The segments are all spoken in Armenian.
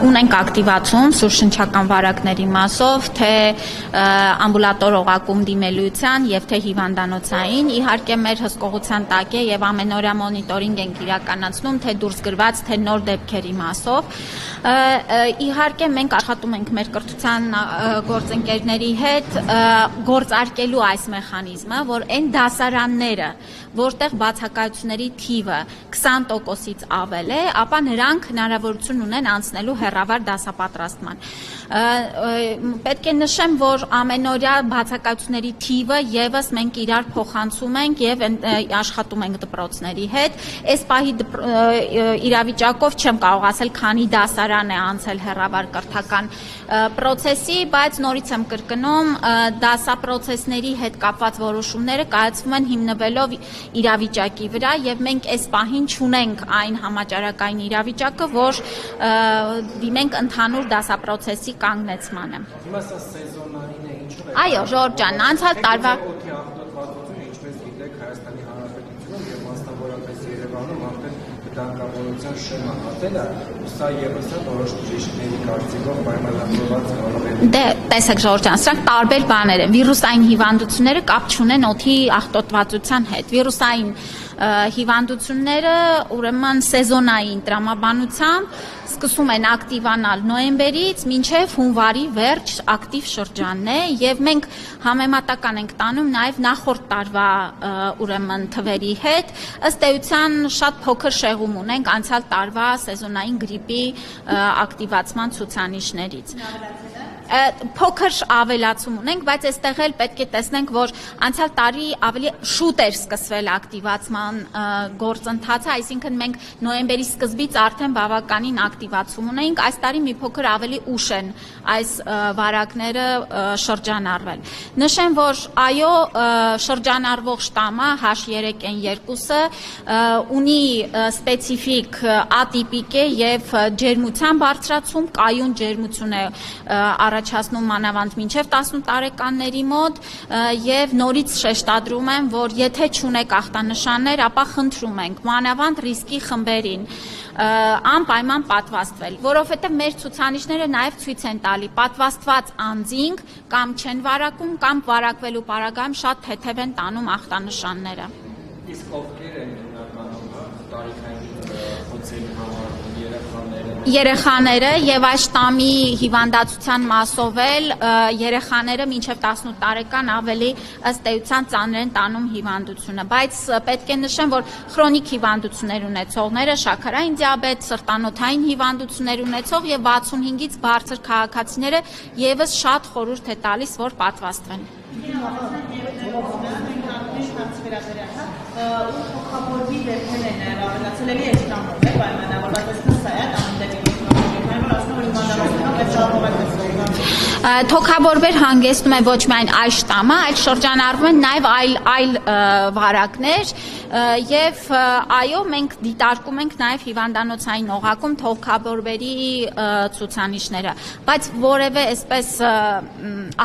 ունենք ակտիվացում սուրշնչական վարակների մասով, թե ամբուլատոր օղակում դիմելիության եւ թե հիվանդանոցային, իհարկե մեր հսկողության տակ է եւ ամենօրյա մոնիտորինգ ենք իրականացնում, թե դուրս գրված, թե նոր դեպքերի մասով։ Իհարկե մենք աշխատում ենք մեր կրթության գործընկերների հետ գործարկելու այս մեխանիզմը, որ այն դասարանները, որտեղ բացակայությունների թիվը 20%-ից ավել է, ապա նրանք հնարավորություն ունեն անցնելու հեռավար դասապատրաստման։ Պետք է նշեմ, որ ամենօրյա բացակայությունների թիվը եւս մենք իրար փոխանցում ենք եւ աշխատում ենք դպրոցների հետ։ Այս պահի իրավիճակով չեմ կարող ասել, քանի դասարան է անցել հեռավար կրթական պրոցեսի, բայց նորից եմ կրկնում, դասապրոցեսների հետ կապված որոշումները կայացվում են հիմնվելով իրավիճակի վրա եւ մենք այս պահին չունենք այն համաճարակային իրավիճակը, որ դիմենք ընդհանուր դասապրոցեսի կանգնեցմանը։ Հիմա սա սեզոնային է, ինչու՞ր է։ Այո, Ժորժան, անցյալ տարվա ինչպես գիտեք, Հայաստանի Հանրապետությունում եւ մասնավորապես Երևանում արդեն դանկավորության շեմա հատել է, սա եւս է որոշ բժիշկների կարծիքով պայմանավորված կարող է։ Դե, տեսեք Ժորժան, սրանք տարբեր բաներ են։ Վիրուսային հիվանդությունները կապ չունեն օդի աղտոտվածության հետ։ Վիրուսային հիվանդությունները ուրեմն սեզոնային տրամաբանությամբ սկսում են ակտիվանալ նոյեմբերից մինչև հունվարի վերջ ակտիվ շրջանն է եւ մենք համեմատական ենք տանում նաեւ նախորդ տարվա ուրեմն թվերի հետ ըստ էության շատ փոքր շեղում ունենք անցյալ տարվա սեզոնային գրիպի ակտիվացման ցուցանիշներից փոքր ավելացում ունենք, բայց այստեղ էլ պետք է տեսնենք, որ անցյալ տարի ավելի շուտ էր սկսվել ակտիվացման գործընթացը, այսինքն մենք նոյեմբերի սկզբից արդեն բավականին ակտիվացում ունեինք, այս տարի մի փոքր ավելի ուշ են այս վարակները շրջանառվել։ Նշեմ, որ այո, շրջանառվող շտամը H3N2-ը ունի սպეციფიկ ատիպիկ է եւ ջերմության բարձրացում, կայուն ջերմություն է առաջացնում մանավանդ մինչև 18 տարեկանների մոտ եւ նորից շեշտադրում եմ, որ եթե չունեք ախտանշաններ, ապա խնդրում ենք մանավանդ ռիսկի խմբերին անպայման պատվաստվել, որովհետեւ մեր ցուցանիշները նաեւ ցույց են տալի պատվաստված անձինք կամ չեն վարակում կամ վարակվելու պարագայում շատ թեթև են տանում ախտանշանները։ Իսկ ովքեր են հիմնականում տարիքային խոցերի համար երեխաները եւ այս շտամի հիվանդացության մասով էլ երեխաները մինչեւ 18 տարեկան ավելի ըստ էության ծանր են տանում հիվանդությունը, բայց պետք է նշեմ, որ քրոնիկ հիվանդություններ ունեցողները, շաքարային դիաբետ, սրտանոթային հիվանդություններ ունեցող եւ 65-ից բարձր քաղաքացիները եւս շատ խորհուրդ է տալիս, որ պատվաստվեն։ Թոքաբորբի դեպքեր են ավելացել էլի այս շտամով է պայմանավորված սա է Թոքաբորբեր հանգեցնում է ոչ միայն այս շտամը, այլ շրջանառվում են նաև այլ վարակներ եւ այո, մենք դիտարկում ենք նաև հիվանդանոցային օղակում թոքաբորբերի ցուցանիշները, բայց որևէ այսպես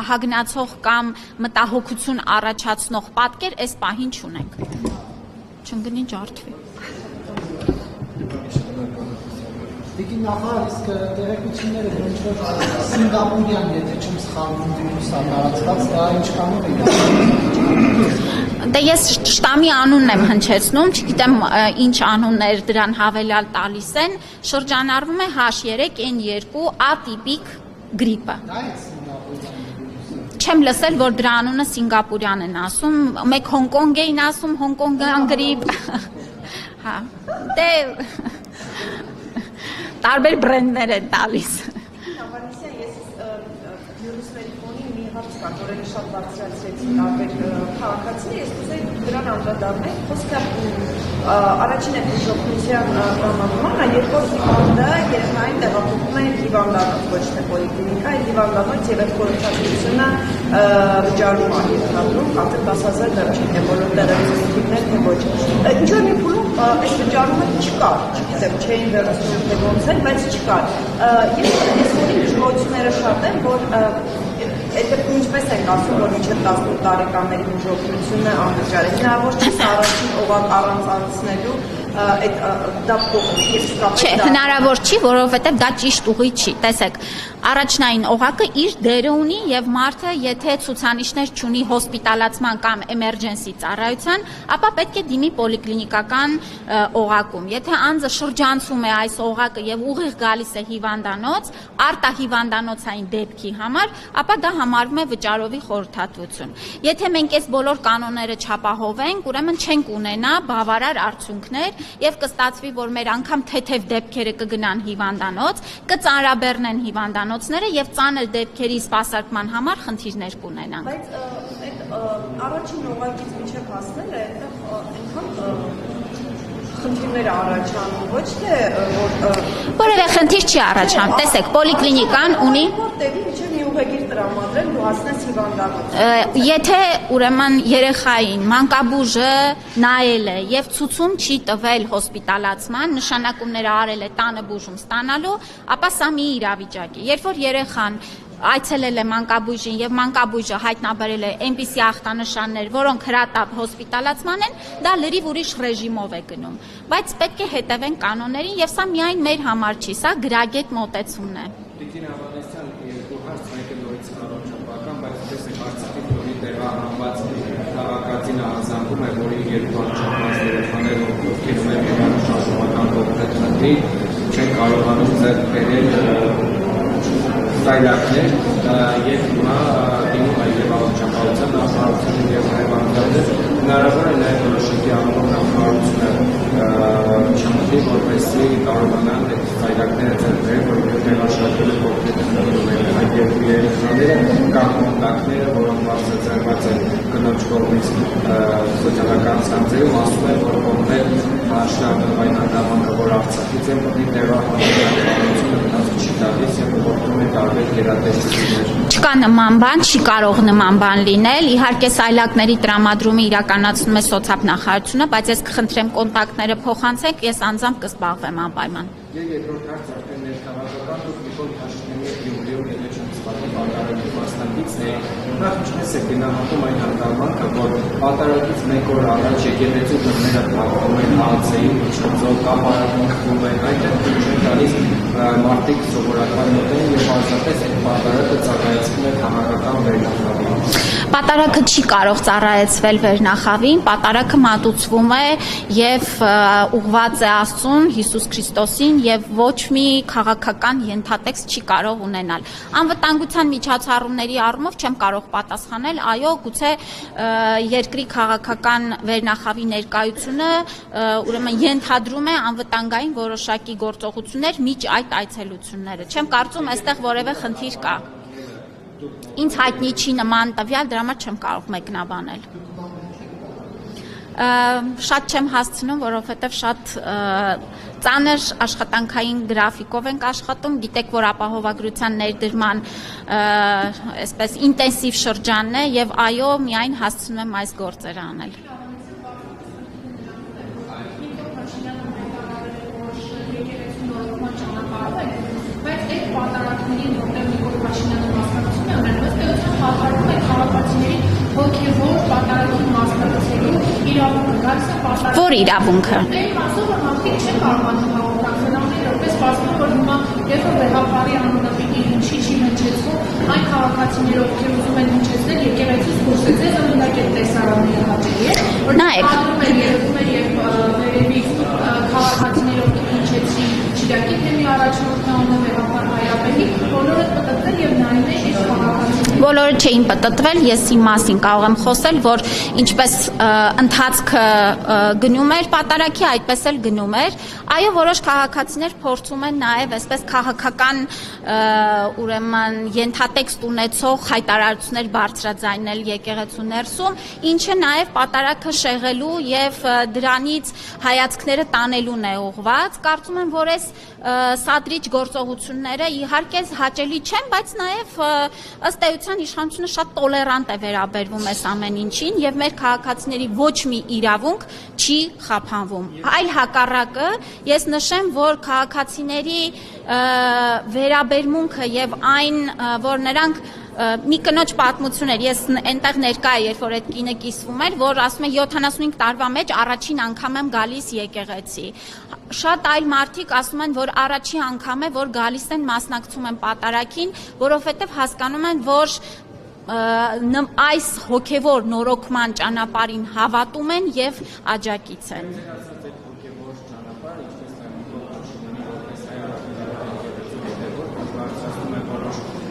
ահագնացող կամ մտահոգություն առաջացնող պատկեր այս պահին չունենք։ Չընկնի ջարդվի։ Դիկին նախարար, իսկ տեղեկությունները ինչ-որ սինգապուրյան, եթե չեմ սխալվում, վիրուսա տարածված, դա ինչքանով է։ Դե ես շտամի անունն եմ հնչեցնում, չգիտեմ ինչ անուններ դրան հավելյալ տալիս են, շրջանառվում է H3N2 ատիպիկ գրիպը։ Չեմ լսել, որ դրա անունը սինգապուրյան են ասում, մեկ Հոնկոնգ էին ասում, հոնկոնգյան գրիպ։ Հա, դե տարբեր բրենդներ են տալիս։ Ավանեսյան, ես վիրուսների ֆոնին մի հարց կա, որը շատ բարձրացրեցին տարբեր քաղաքացիներ, ես ուզեի դրան անդրադառնել, խոսքը առաջին է բուժօգնության տրամադրումը, երկրորդ հիվանդը երեխային տեղափոխում է հիվանդանոց, ոչ թե պոլիկլինիկա, հիվանդանոց եւ այդ խորհրդատվությունը վճարում է ենթադրում, արդեն 10,000 դրամ է բոլոր տեղեկություններ, թե ոչ։ Ինչ որ մի փուլում այս վճարումը չկար, չգիտեմ, չէին վերացնում թե ոնց է, բայց չկար։ Ես դժգոհությունները շատ են, որ այդ ինչպես ենք ասում, որ մինչև 18 տարեկանների բուժօգնությունը անվճար է։ Հնարավոր չէ սա առաջին օղակ առանց անցնելու այդ դա փոխվի եւ իսկապես Չէ, հնարավոր չի, որովհետև դա ճիշտ ուղի չի։ Տեսեք, առաջնային օղակը իր դերը ունի եւ մարդը, եթե ցուցանիշներ չունի հոսպիտալացման կամ էմերջենսի ծառայության, ապա պետք է դիմի պոլիկլինիկական օղակում։ Եթե անձը շրջանցում է այս օղակը եւ ուղիղ գալիս է հիվանդանոց, արտահիվանդանոցային դեպքի համար, ապա դա համարվում է վճարովի խորհրդատվություն։ Եթե մենք այս բոլոր կանոնները չապահովենք, ուրեմն չենք ունենա բավարար արդյունքներ եւ կստացվի, որ մեր անգամ թեթև դեպքերը կգնան հիվանդանոց, կծանրաբեռնեն հիվանդանոցները եւ ծանր դեպքերի սպասարկման համար խնդիրներ կունենան։ Բայց այդ առաջին օղակից միջև հասնելը այնքան խնդիրներ առաջանում, ոչ թե որ Որևէ խնդիր չի առաջանում։ Տեսեք, պոլիկլինիկան ունի Որտեղի միջև մի ուղեգիր տրամադրել ու հասնես հիվանդանոց։ Եթե ուրեմն երեխային մանկաբույժը նայել է եւ ցուցում չի տվել հոսպիտալացման, նշանակումները արել է տանը բուժում ստանալու, ապա սա մի իրավիճակ է։ Երբ որ երեխան այցելել է մանկաբույժին եւ մանկաբույժը հայտնաբերել է այնպիսի ախտանշաններ, որոնք հրատապ հոսպիտալացման են, դա լրիվ ուրիշ ռեժիմով է գնում։ Բայց պետք է հետևեն կանոններին եւ սա միայն մեր համար չի, սա գրագետ մոտեցումն է։ Տիկին Ավանեսյան, երկու հարց, մեկը նորից առողջապահական, բայց տեսեք Արցախի տոնի տեղահանված քաղաքացին ազանգում է, որի երկու առողջապահած երեխաները ովքեր ունեն շարժողական կողմեր խնդրի, չեն կարողանում ձեռք բերել սայլակներ եւ հիմա դիմում է եւ առողջապահության նախարարությունը եւ հայվանները հնարավոր է նաեւ որոշակի անոնիմ նախարարությունը չմտի որպեսզի կարողանան այդ սայլակները ձեռք բերել, որովհետեւ մեր աշխատել կողմերը այդ երկու երեխաները կամ կոնտակտները, որոնք բարձրացված են կնոջ կողմից սոցիալական ցանցերում, ասում են, որ կողմեր հաշտարվում այն հանդիմանքը, որ Արցախից են պետք է տեղահանությունը մնաց չի տալիս եւ ուղղորդում է տարբեր գերատեսչություններ։ Չկա նման բան, չի կարող նման բան լինել։ Իհարկե սայլակների տրամադրումը իրականացնում է սոցիալ նախարարությունը, բայց ես կխնդրեմ կոնտակտները փոխանցեք, ես անձամբ կզբաղվեմ անպայման։ Եվ երկրորդ հարցը արդեն ներքաղաքական դուք Նիկոլ Փաշինյանի Գյումրիում ելեչում սպասում պատարակի մասնակիցն է։ Նախ ինչպես է գնահատում այն հանդիմանքը, որ պատարակից մեկ օր առաջ եկեղեցու դռները փակվում են ԱՑ-ի միջոցով, կապարակում խմում են, այնտեղ դուրս տալիս մարդիկ սովորական մոտեն եւ պարզապես այդ պատարակը ծառայեցվում է քաղաքական վերնախավին։ Պատարակը չի կարող ծառայեցվել վերնախավին, պատարակը մատուցվում է եւ ուղղված է Աստծուն, Հիսուս Քրիստոսին եւ ոչ մի քաղաքական ենթատեքստ չի կարող ունենալ։ Անվտանգության միջոցառումների առումով չեմ կարող պատասխանել, այո, գուցե երկրի քաղաքական վերնախավի ներկայությունը ուրեմն ենթադրում է անվտանգային որոշակի գործողություններ միջ այդ այցելությունները։ Չեմ կարծում այստեղ որևէ խնդիր կա։ Ինձ հայտնի չի նման տվյալ, դրա համար չեմ կարող մեկնաբանել։ Շատ չեմ հասցնում, որովհետև շատ ծանր աշխատանքային գրաֆիկով ենք աշխատում, գիտեք, որ ապահովագրության ներդրման այսպես ինտենսիվ շրջանն է եւ այո, միայն հասցնում եմ այս գործերը անել։ Բայց այդ պատարակներին, որտեղ Նիկոլ Փաշինյանը մասնակցում է, ամենուստեղության հաղթարում է քաղաքացիների հոգևոր պատարակի մասնակցելու իրավունքը, գալիս է պատարակ։ Որ իրավունքը։ Այն մասով, որ մարդիկ չեն կարողանում հաղորդակցել, ամենրապես պարզվում, որ հիմա երբ որ վեհապարի անունը պիտի ինչի չի հնչեցվում, այն քաղաքացիները, ովքեր ուզում են հնչեցնել, եկեղեցուց դուրս է, ձեզ օրինակ այդ տեսարանները հաճելի է, որ անում է երևում է եւ վերևից քաղաքացիները, ովքեր հնչեցին, չգիտակի թեմի առաջնորդն է վեհապար հայապետի, բոլորը պտտվել եւ նայում է այս քաղաքացիներին։ Բոլորը չէին պտտվել, ես իմ մասին կարող եմ խոսել, որ ինչպես ընթացքը գնում էր պատարակի, այդպես էլ գնում էր։ Այո, որոշ քաղաքացիներ փորձում են նաև այսպես քաղաքական ուրեմն ենթատեքստ ունեցող հայտարարություններ բարձրաձայնել եկեղեցու ներսում, ինչը նաև պատարակը շեղելու եւ դրանից հայացքները տանելուն է ուղղված։ Կարծում եմ, որ այս սադրիչ գործողությունները իհարկե հաճելի չեն, բայց նաև ըստ էության իշխանությունը շատ տոլերանտ է վերաբերվում այս ամեն ինչին եւ մեր քաղաքացիների ոչ մի իրավունք չի խափանվում։ Այլ հակառակը, ես նշեմ, որ քաղաքացիների վերաբերմունքը եւ այն, որ նրանք մի կնոջ պատմություն էր, ես այնտեղ ներկա եմ, երբ որ այդ կինը կիսվում էր, որ ասում է 75 տարվա մեջ առաջին անգամ եմ գալիս եկեղեցի։ Շատ այլ մարդիկ ասում են, որ առաջին անգամ է, որ գալիս են մասնակցում են պատարագին, որովհետև հասկանում են, որ այս հոգևոր նորոգման ճանապարհին հավատում են եւ աջակից են։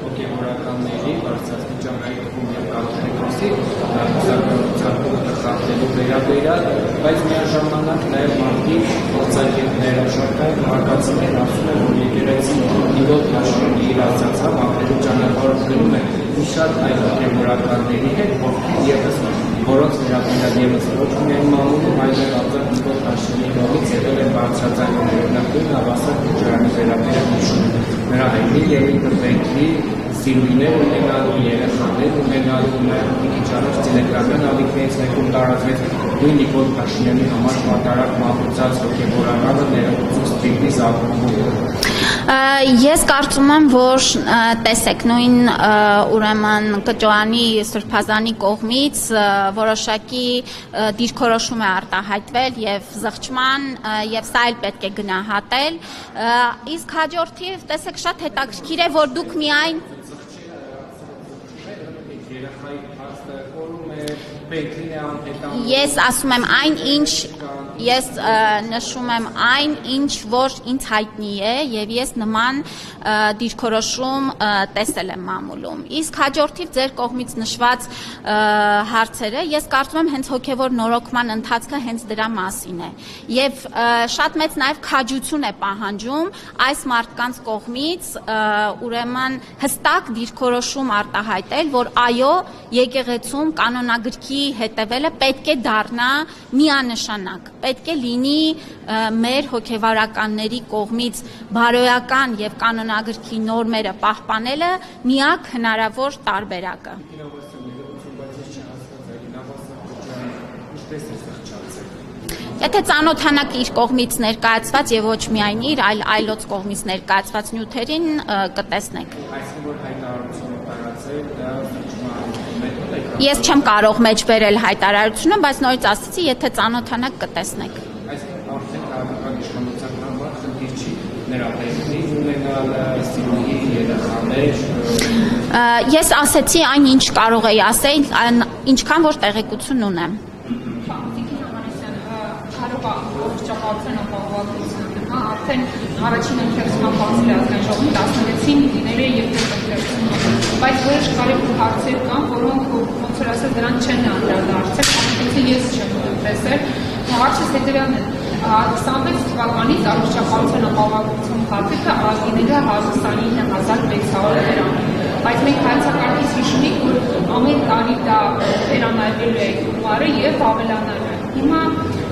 Հոգևորականների բարձրաստիճանային թվում եւ կաթողիկոսի ցանկությունը խախտելու վերաբերյալ, բայց միաժամանակ նաեւ մարդիկ փորձագետները շարքային մարգացիներ ասում են, որ եկեղեցին իբոտ հաշվի իր ասացավ ապրելու ճանապարհով գնում է մի շատ այլ հոգևորականների հետ, որոնց վերաբերյալ եւս ոչ միայն մամուլում, այլև ազատ իբոտ հաշվի rolից եղել է բարձրացանքներ, նախկին հավասար քրանի վերաբերյալ հիշում նրա հայտնի եւ ինտերնետի սիրուհիներ ունենալու, երեխաներ ունենալու, նաև մի քիչ առաջ ցելեկրական ալիքներից մեկում տարածվեց նույն Նիկոլ Փաշինյանի համար պատարագ մատուցած հոգևորականը ներողություն ստիպի զարգացումը։ Ես կարծում եմ, որ տեսեք նույն ուրեմն Կճոյանի Սրբազանի կողմից որոշակի դիրքորոշում է արտահայտվել եւ զղջման եւ սա էլ պետք է գնահատել, իսկ հաջորդիվ տեսեք շատ հետաքրքիր է, որ դուք միայն Ես ասում եմ այն ինչ ես նշում եմ այն ինչ որ ինձ հայտնի է եւ ես նման դիրքորոշում տեսել եմ մամուլում իսկ հաջորդիվ ձեր կողմից նշված հարցերը ես կարծում եմ հենց հոգեվոր նորոգման ընթացքը հենց դրա մասին է եւ շատ մեծ նաեւ քաջություն է պահանջում այս մարդկանց կողմից ուրեմն հստակ դիրքորոշում արտահայտել որ այո եկեղեցում կանոնագրքի հետևելը պետք է դառնա միանշանակ պետք է լինի մեր հոգևորականների կողմից բարոյական եւ կանոնագրքի նորմերը պահպանելը միակ հնարավոր տարբերակը Եթե ծանոթանաք իր կողմից ներկայացված եւ ոչ միայն իր, այլ այլոց կողմից ներկայացված նյութերին կտեսնեք։ Այսինքն որ հայտարարությունը տարածել դա Ես չեմ կարող մեջ բերել հայտարարությունը, բայց նորից ասացի, եթե ծանոթանաք կտեսնեք։ Այսինքն արդեն քաղաքական իշխանության համար խնդիր չի նրա տեսնի ունենալ սիրուհի երեխաներ Ես ասացի այն ինչ կարող էի ասել, ինչքան որ տեղեկություն ունեմ։ Արդեն առաջին ընթերցման բացել ազգային ժողովի 16-ին լինել է երկրորդ բայց որոշ կարևոր հարցեր կան, որոնք ոնց որ ասել դրան չեն անդրադարձել, ամենից ես չեմ տեսել։ Հարցը հետևյալն է. 26 թվականից առողջապահության ապահովության փաթեթը արգելել է Հայաստանի 1600 դրամ։ Բայց մենք հայցակարգից հիշում ենք, որ ամեն տարի դա վերանայվելու է գումարը եւ ավելանալու է։ Հիմա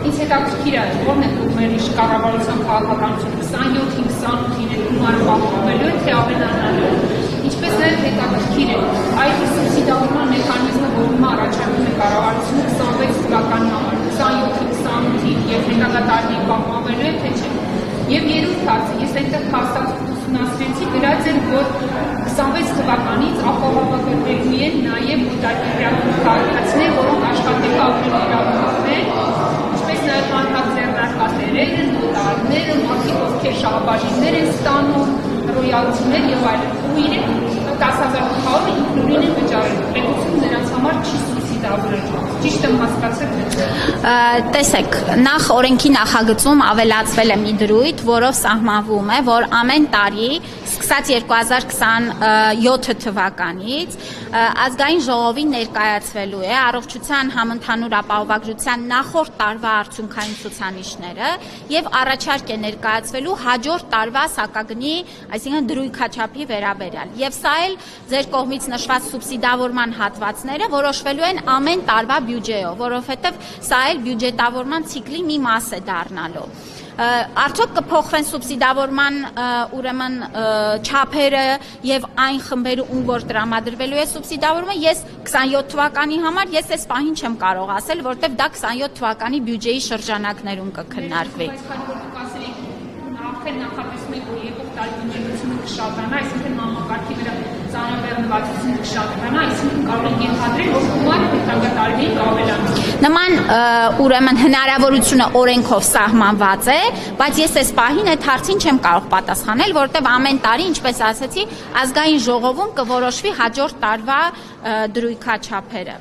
ինձ հետաքրքիր է, որն է մեր կառավարության քաղաքականությունը 27-ին 28-ին է գումարը պահպանվելու է, թե ավելանալու է։ Ինչպես նաև հետաքրքիր է այդ սուբսիդավորման մեխանիզմը, որում առաջարկում է կառավարությունը 26 թվականի համար 27-ին 28-ին եւ հետագա պահպանվելու է, թե չէ։ Եվ երրորդ հարցը, ես այնտեղ հաստատ ուսումնասիրեցի, գրած էր, որ 26 թվականից ապահովագրվելու են նաև մոտակերպ քաղաքացիներ, որոնք աշխատելու ապրելու իրավունքներ են, ինչպես նաև հանրաձեռնարկատերերը, նոտարները, մարդիկ, ովքեր շահաբաժիններ են ստանում, ռոյալտիներ եւ այլն։ Ու իրենք 10,800 ինքնուրույն են վճարել։ Պետությունը նրանց համար չի սուբսիդավորել։ Ճիշտ եմ հասկացել, թե Տեսեք, նախ օրենքի նախագծում ավելացվել է մի դրույթ, որով սահմանվում է, որ ամեն տարի, սկսած 2027 թվականից, ազգային ժողովին ներկայացվելու է առողջության համընդհանուր ապահովագրության նախորդ տարվա արդյունքային ցուցանիշները եւ առաջարկ է ներկայացվելու հաջորդ տարվա սակագնի, այսինքն դրույքաչափի վերաբերյալ։ Եվ սա էլ ձեր կողմից նշված սուբսիդավորման հատվածները որոշվելու են ամեն տարվա բյուջեով, որովհետեւ սա էլ բյուջետավորման ցիկլի մի մաս է դառնալու։ Արդյոք կփոխվեն սուբսիդավորման ուրեմն չափերը եւ այն խմբերը ում որ տրամադրվելու է սուբսիդավորումը ես 27 թվականի համար ես այս պահին չեմ կարող ասել որտեվ դա 27 թվականի բյուջեի շրջանակներում կքննարկվի Արդեն նախատեսում ենք որ եկող տարի բյուջետությունը կշատանա այսինքն համակարգի վրա ծանրաբեռ հատկացուցիչը կշատանա, այսինքն կարող ենք ենթադրել, որ գումարը հետագատարներին կավելանա։ Նման ուրեմն հնարավորությունը օրենքով սահմանված է, բայց ես այս պահին այդ հարցին չեմ կարող պատասխանել, որովհետև ամեն տարի, ինչպես ասացի, ազգային ժողովում կորոշվի հաջորդ տարվա դրույքաչափերը։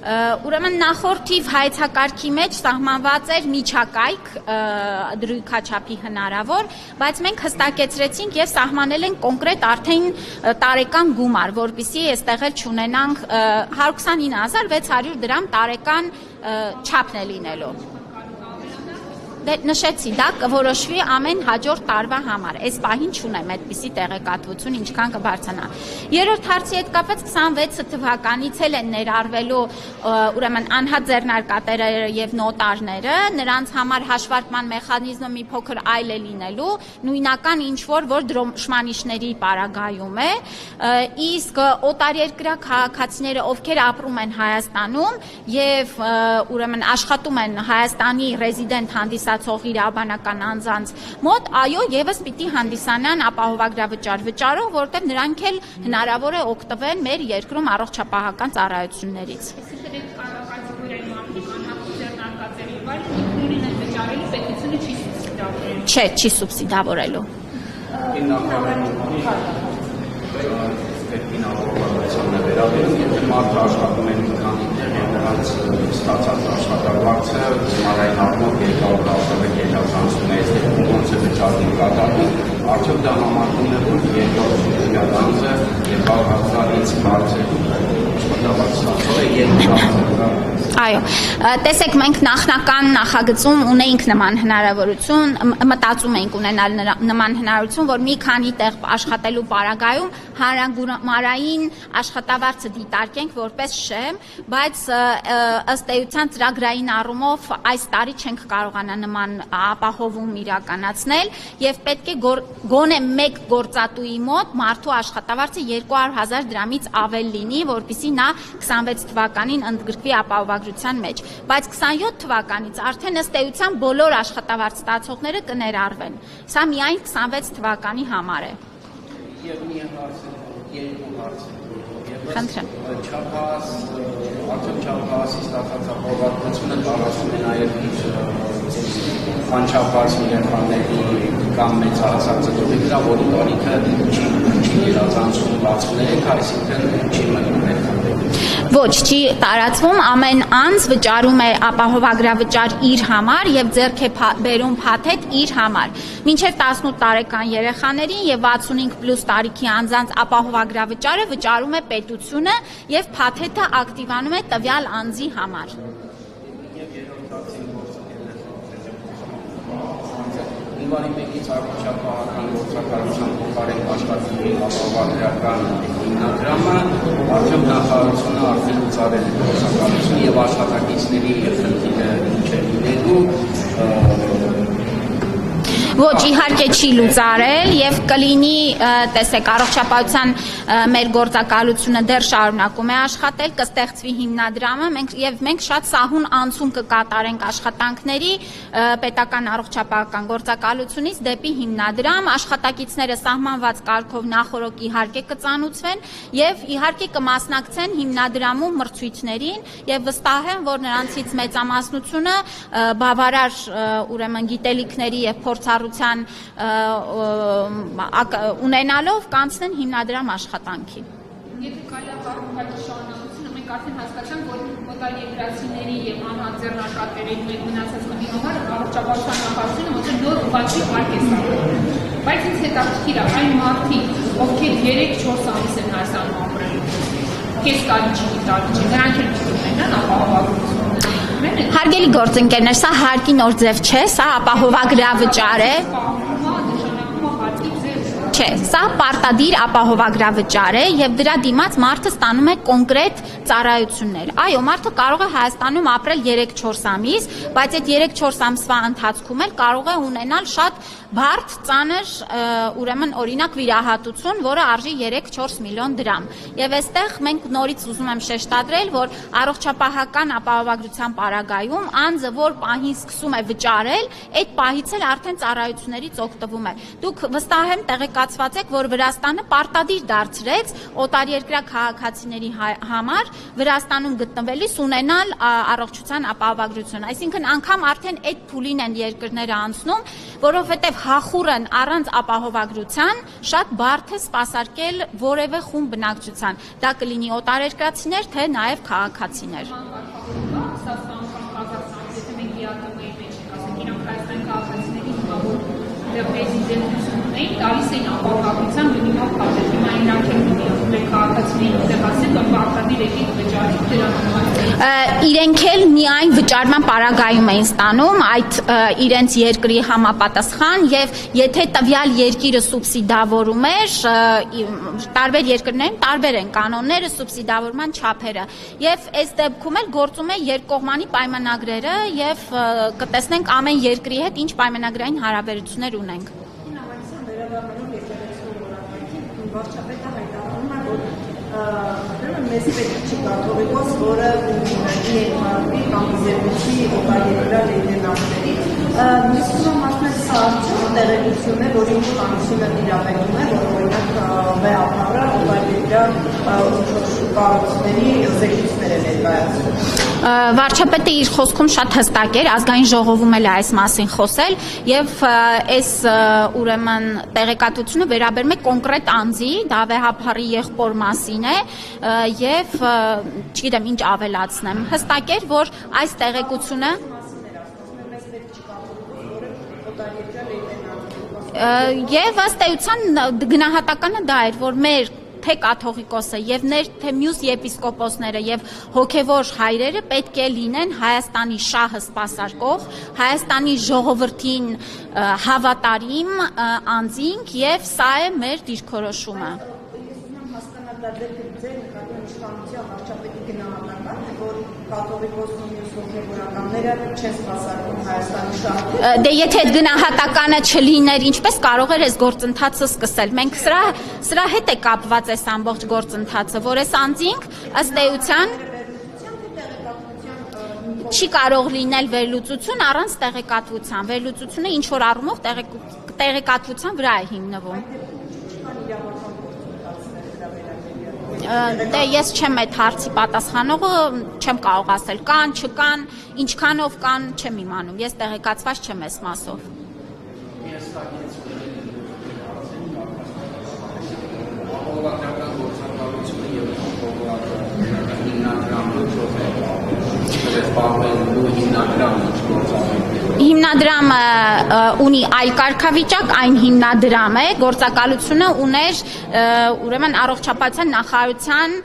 Ուրեմն նախորդ թիվ հայեցակարգի մեջ սահմանված էր միջակայք դրույքաչափի հնարավոր, բայց մենք հստակեցրեցինք եւ սահմանել ենք կոնկրետ արդեն տարեկան գումար, որպեսզի այստեղ էլ չունենանք 129,600 դրամ տարեկան չափն է լինելու։ Դե նշեցի, դա կորոշվի ամեն հաջորդ տարվա համար։ Այս պահին չունեմ այդպիսի տեղեկատվություն, ինչքան կբարձրանա։ Երրորդ հարցի հետ կապված 26 թվականից էլ են ներառվելու ուրեմն անհատ ձեռնարկատերը եւ նոտարները, նրանց համար հաշվարկման մեխանիզմը մի փոքր այլ է լինելու, նույնական ինչ որ դրոշմանիշների պարագայում է, իսկ օտարերկրյա քաղաքացիները, ովքեր ապրում են Հայաստանում եւ ուրեմն աշխատում են Հայաստանի ռեզիդենտ հանդիսացող իրավաբանական անձանց մոտ, այո, եւս պիտի հանդիսանան ապահովագրավճար վճարող, որտեղ նրանք էլ հնարավոր է օգտվեն մեր երկրում առողջապահական ծառայություններից։ Չէ, չի սուբսիդավորելու։ Մարդը աշխատում են մի քանի տեղ եւ նրանց ստացած աշխատավարձը զմարային առումով երկարատև գերազանցում է, այստեղ ոնց է վճարում կատարվում, արդյոք դա համարվում է, որ երկրորդ անձը երկարատևից բարձր աշխատավարձ է երկրորդ Այո, տեսեք, մենք նախնական նախագծում ունեինք նման հնարավորություն, մտածում էինք ունենալ նման հնարավորություն, որ մի քանի տեղ աշխատելու պարագայում հանրագումարային աշխատավարձը դիտարկենք որպես շեմ, բայց ըստ էության ծրագրային առումով այս տարի չենք կարողանա նման ապահովում իրականացնել եւ պետք է գոնե մեկ գործատուի մոտ մարդու աշխատավարձը 200,000 դրամից ավել լինի, որպեսզի նա 26 թվականին ընդգրկվի ապահովագրության մեջ, բայց 27 թվականից արդեն ըստ էության բոլոր աշխատավարձ ստացողները կներառվեն։ Սա միայն 26 թվականի համար է։ Եվ մի հարց, երկու հարց։ Խնդրեմ։ Չափահաս, արդյոք չափահասի ստացած ապահովագրությունը տարածում է նաև իր անչափահաս երեխաների կամ մեծահասակ ծնողի վրա, որի տարիքը չի գերազանցում 63, այսինքն չի մտնում Ոչ, չի տարածվում, ամեն անձ վճարում է ապահովագրավճար իր համար եւ ձեռք է բերում փաթեթ իր համար։ Մինչեւ 18 տարեկան երեխաներին եւ 65+ տարիքի անձանց ապահովագրավճարը վճարում է պետությունը եւ փաթեթը ակտիվանում է տվյալ անձի համար։ Հունվարի 1-ից առողջապահական գործակալության փոխարեն աշխատանքի ապահովագրական հիմնադրամը արդյոք նախարարությունը արդեն լուծարել է գործակալություն եւ աշխատակիցների խնդիրը ինչ է լինելու Ոչ, իհարկե չի լուծարել եւ կլինի, տեսեք, առողջապահության մեր գործակալությունը դեռ շարունակում է աշխատել, կստեղծվի հիմնադրամը, մենք շատ սահուն անցում կկատարենք աշխատանքների պետական առողջապահական գործակալությունից դեպի հիմնադրամ, աշխատակիցները սահմանված կարգով նախորոք իհարկե կծանուցվեն եւ իհարկե կմասնակցեն հիմնադրամում մրցույթներին եւ վստահ եմ, որ նրանցից մեծամասնությունը բավարար ուրեմն գիտելիքների եւ փորձառության ունենալով կանցնեն հիմնադրամ աշխատանքի։ Եթե կարելի է կարգավորել շարունակությունը, մենք արդեն հասկացանք, որ օտարերկրացիների եւ անհատ ձեռնարկատերի մեկ մնացած խմբի համար առողջապահության նախարարությունը ոնց նոր ուղղակի հարկ է ստանում։ Բայց ինձ հետաքրքիր է այն մարդիկ, ովքեր 3-4 ամիս են Հայաստանում ապրել, կես տարի չի, նրանք էլ չունեն ապահովագրություն։ Հարգելի գործընկերներ, սա հարկի նոր ձև չէ, սա ապահովագրավճար է։ Չէ, սա պարտադիր ապահովագրավճար է եւ դրա դիմաց մարդը ստանում է կոնկրետ ծառայություններ։ Այո, մարդը կարող է Հայաստանում ապրել 3-4 ամիս, բայց այդ 3-4 ամսվա ընթացքում էլ կարող է ունենալ շատ բարդ ծանր ուրեմն օրինակ վիրահատություն, որը արժի 3-4 միլիոն դրամ։ Եվ այստեղ մենք նորից ուզում եմ շեշտադրել, որ առողջապահական ապահովագրության պարագայում անձը, որ պահին սկսում է վճարել, այդ պահից էլ արդեն ծառայություններից օգտվում է։ Դուք վստահ եմ տեղեկացված եք, որ Վրաստանը պարտադիր դարձրեց օտարերկրյա քաղաքացիների համար Վրաստանում գտնվելիս ունենալ առողջության ապահովագրություն։ Այսինքն անգամ արդեն այդ փուլին են երկրները անցնում, որովհետև հախուռն առանց ապահովագրության շատ բարդ է սպասարկել որևէ խումբ բնակչության։ Դա կլինի օտարերկրացիներ, թե նաև քաղաքացիներ։ Տալիս էին ապահովագրության մինիմալ քարտեր, հիմա իրանք են միանում քաղաքացիներին տեղասել, որ պարտադիր եկեք վճարեք դրանք։ Իրենք էլ միայն վճարման պարագայում էին ստանում այդ իրենց երկրի համապատասխան եւ եթե տվյալ երկիրը սուբսիդավորում էր, տարբեր երկրներում տարբեր են կանոնները, սուբսիդավորման չափերը եւ այս դեպքում էլ գործում է երկկողմանի պայմանագրերը եւ կտեսնենք ամեն երկրի հետ ինչ պայմանագրային հարաբերություններ ունենք։ Վարչապետը հայտարարում է, որ մեզ պետք չի կաթողիկոս, որը իրեն մարմնի կամ իզերմիցի օտարերկրյա լեյտենանտների։ Մյուս մասն սա տեղեկություն է, որ ինչ կանությունը տիրապետում է, որ օրինակ վեհապարը օտարերկրյա կառույցների զեկույցներ է ներկայացնում։ Վարչապետը իր խոսքում շատ հստակ էր, ազգային ժողովում էլ այս մասին խոսել եւ այս ուրեմն տեղեկատվությունը վերաբերում է կոնկրետ անձի, դա վեհապարի եղբոր մասին է եւ չգիտեմ ինչ ավելացնեմ։ Հստակ էր, որ այս տեղեկությունը եւ ըստ էության գնահատականը դա էր, որ մեր թե կաթողիկոսը եւ թե մյուս եպիսկոպոսները եւ հոգեվոր հայրերը պետք է լինեն Հայաստանի շահը սպասարկող, Հայաստանի ժողովրդին հավատարիմ անձինք եւ սա է մեր դիրքորոշումը։ Դե եթե այդ գնահատականը չլիներ, ինչպես կարող էր այս գործընթացը սկսել։ Մենք սրա հետ է կապված այս ամբողջ գործընթացը, որ այս անձինք ըստ էության չի կարող լինել վերլուծություն առանց տեղեկատվության։ Վերլուծությունը ինչ որ առումով տեղեկատվության վրա է հիմնվում։ Դե ես չեմ այդ հարցի պատասխանողը, չեմ կարող ասել կան, չկան, ինչքանով կան, չեմ իմանում։ Ես տեղեկացված չեմ այս մասով։ Ապահովագրական գործակալությունը եւ ապահովագրական հիմնադրամը Հիմնադրամը ունի այլ կարգավիճակ, այն հիմնադրամ է, գործակալությունը ուներ ուրեմն առողջապահության նախարարության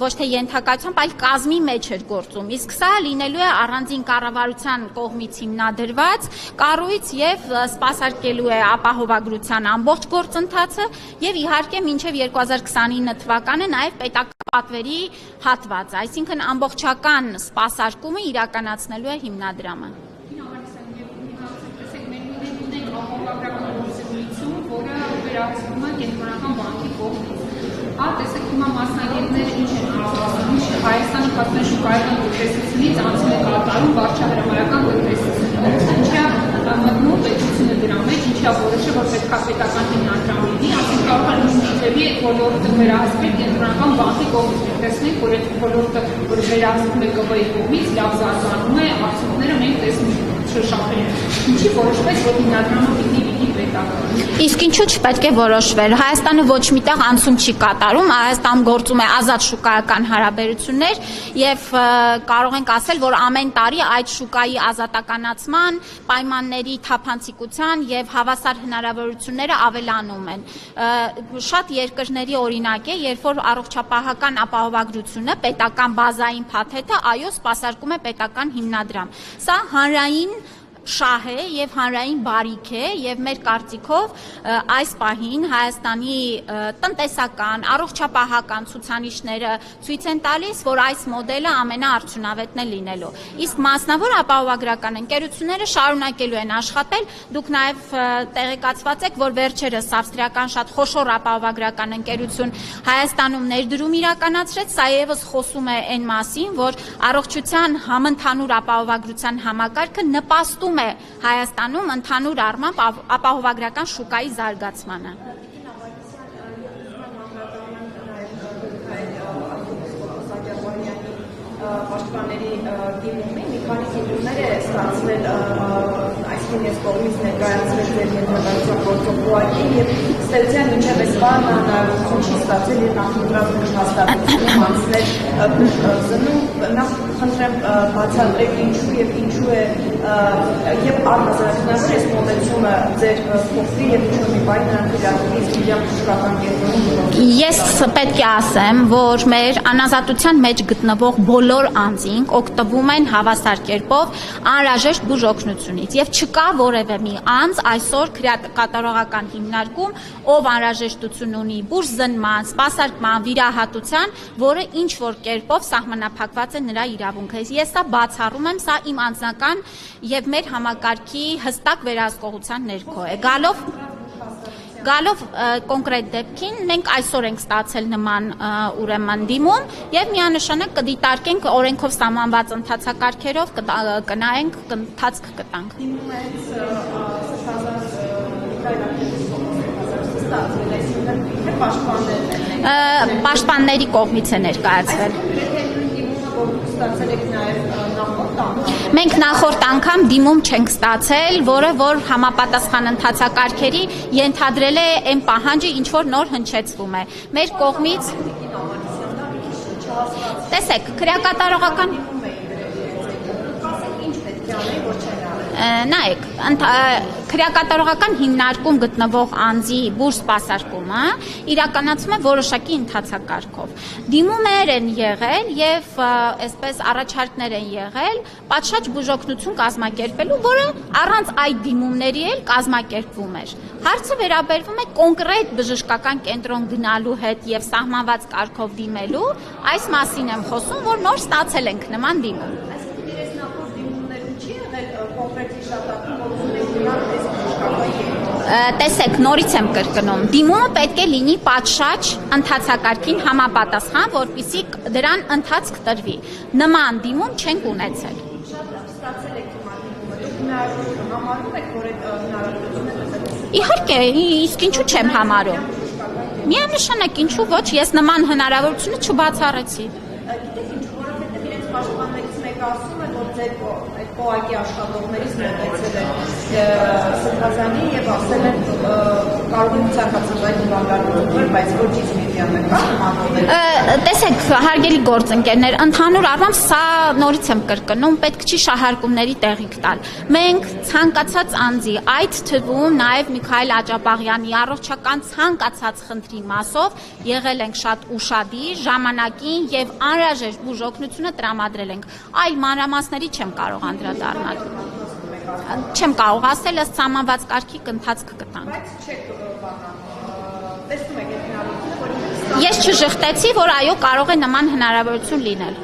ոչ թե ենթակայությամբ, այլ կազմի մեջ էր գործում։ Իսկ սա լինելու է առանձին կառավարության կողմից հիմնադրված կառույց եւ սպասարկելու է ապահովագրության ամբողջ գործընթացը եւ իհարկե մինչեւ 2029 թվականը նաեւ պետական պատվերի հատվածը, այսինքն ամբողջական սպասարկումը իրականացնելու է հիմնադրամը։ Տեսեք հիմա մասնագետները ինչ են ասում, Հայաստանի պատմաշուկայական տնտեսությունից անցել է կատարում վարչահրամայական տնտեսությունը, ինչա մտնում պետությունը դրա մեջ, ինչա որոշը, որ պետք է պետական հիմնադրամ լինի, ասենք կարող է նույնիսկ այդ ոլորտը վերահսկել կենտրոնական բանկի կողմից, տեսնենք, որ այդ ոլորտը, որ վերահսկում է ԿՎ-ի կողմից, լավ զարգանում է, արդյունքները մենք տեսնում շշափել։ Ինչի որոշվեց, որ հիմնադրամը պիտի Իսկ ինչու չպետք է որոշվեր։ Հայաստանը ոչ միտեղ անցում չի կատարում, Հայաստանում գործում է ազատ շուկայական հարաբերություններ եւ կարող ենք ասել, որ ամեն տարի այդ շուկայի ազատականացման, պայմանների թափանցիկության եւ հավասար հնարավորությունները ավելանում են։ Շատ երկրների օրինակ է, երբ որ առողջապահական ապահովագրությունը, պետական բազային փաթեթը, այո, սպասարկում է պետական հիմնադրամ։ Սա հանրային շահ է եւ հանրային բարիք է եւ մեր կարծիքով այս պահին Հայաստանի տնտեսական, առողջապահական ցուցանիշները ցույց են տալիս, որ այս մոդելը ամենաարդյունավետն է լինելու։ Իսկ մասնավոր ապահովագրական ընկերությունները շարունակելու են աշխատել։ Դուք նաեւ տեղեկացված եք, որ վերջերս ավստրիական շատ խոշոր ապահովագրական ընկերություն Հայաստանում ներդրում իրականացրեց, սա եւս խոսում է այն մասին, որ առողջության համընդհանուր ապահովագրության համակարգը նպաստում է Հայաստանում ընդհանուր առմամբ ապահովագրական շուկայի զարգացմանը։ Պաշտպանների դիմումի մի քանի դիմումներ է ստացվել այսինքն ես կողմից ներկայացրել ձեր ենթակայության գործով ուղղակի եւ ստեղծյան մինչեւ այս բանը հնարավորություն չի ստացել եւ նախընտրած հաստատությունում անցնել զննում նախ խնդրեմ բացատրեք ինչու եւ ինչու է եւ առհասարակնավոր այս մոտեցումը ձեր փոխվի եւ ինչու մի բան նրանք իրականից միջապաշտպանական կենտրոնում Ես պետք է ասեմ, որ մեր անազատության մեջ գտնվող բոլոր անձինք օգտվում են հավասար կերպով անհրաժեշտ բուժօգնությունից եւ չկա որևէ մի անձ այսօր կատարողական հիմնարկում, ով անհրաժեշտություն ունի բուժզնման, սպասարկման, վիրահատության, որը ինչ որ կերպով սահմանափակված է նրա իրավունքը։ Ես սա բացառում եմ, սա իմ անձնական եւ մեր համակարգի հստակ վերահսկողության ներքո է։ Գալով կոնկրետ դեպքին մենք այսօր ենք ստացել նման ուրեմն դիմում եւ միանշանակ կդիտարկենք օրենքով սահմանված ընթացակարգերով կնայենք ընթացք կտանք։ Պաշտպանների կողմից է ներկայացվել։ Մենք նախորդ անգամ դիմում չենք ստացել, որը որ համապատասխան ընթացակարգերի ենթադրել է այն պահանջը, ինչ որ նոր հնչեցվում է։ Մեր կողմից տեսեք, քրեակատարողական նայեք, քրեակատարողական հիմնարկում գտնվող անձի բուժ սպասարկումը իրականացում է որոշակի ընթացակարգով։ Դիմումներ են եղել եւ այսպես առաջարկներ են եղել պատշաճ բուժօգնություն կազմակերպելու, որը առանց այդ դիմումների էլ կազմակերպվում էր։ Հարցը վերաբերվում է կոնկրետ բժշկական կենտրոն գնալու հետ եւ սահմանված կարգով դիմելու, այս մասին եմ խոսում, որ նոր ստացել ենք նման դիմում։ Տեսեք, նորից եմ կրկնում, դիմումը պետք է լինի պատշաճ ընթացակարգին համապատասխան, որպեսզի դրան ընթացք տրվի։ Նման դիմում չենք ունեցել։ Իհարկե, իսկ ինչու չեմ համարում։ Միանշանակ ինչու ոչ, ես նման հնարավորությունը չբացառեցի։ Ասում է, որ ձեր այդ կողակի աշխատողներից մոտեցել է սրբազանի եւ ասել են կարող են ցանկացած այդ բանալուր, բայց ոչինչ մեդիանը կա։ Տեսեք, հարգելի գործընկերներ, ընդհանուր առմամբ սա նորից եմ կրկնում, պետք չի շահարկումների տեղիք տալ։ Մենք ցանկացած անձի, այդ թվում նաեւ Միքայել Աճապաղյանի առողջական ցանկացած խնդրի մասով եղել ենք շատ ուշադիր, ժամանակին եւ անհրաժեշտ բուժօգնությունը տրամադրել ենք։ Այլ մանրամասների չեմ կարող անդրադառնալ։ Չեմ կարող ասել, ըստ սահմանված կարգի ընթացք կտանք։ Բայց չեք տեսնում եք այդ հնարավորությունը, որ Ես չժխտեցի, որ այո կարող է նման հնարավորություն լինել։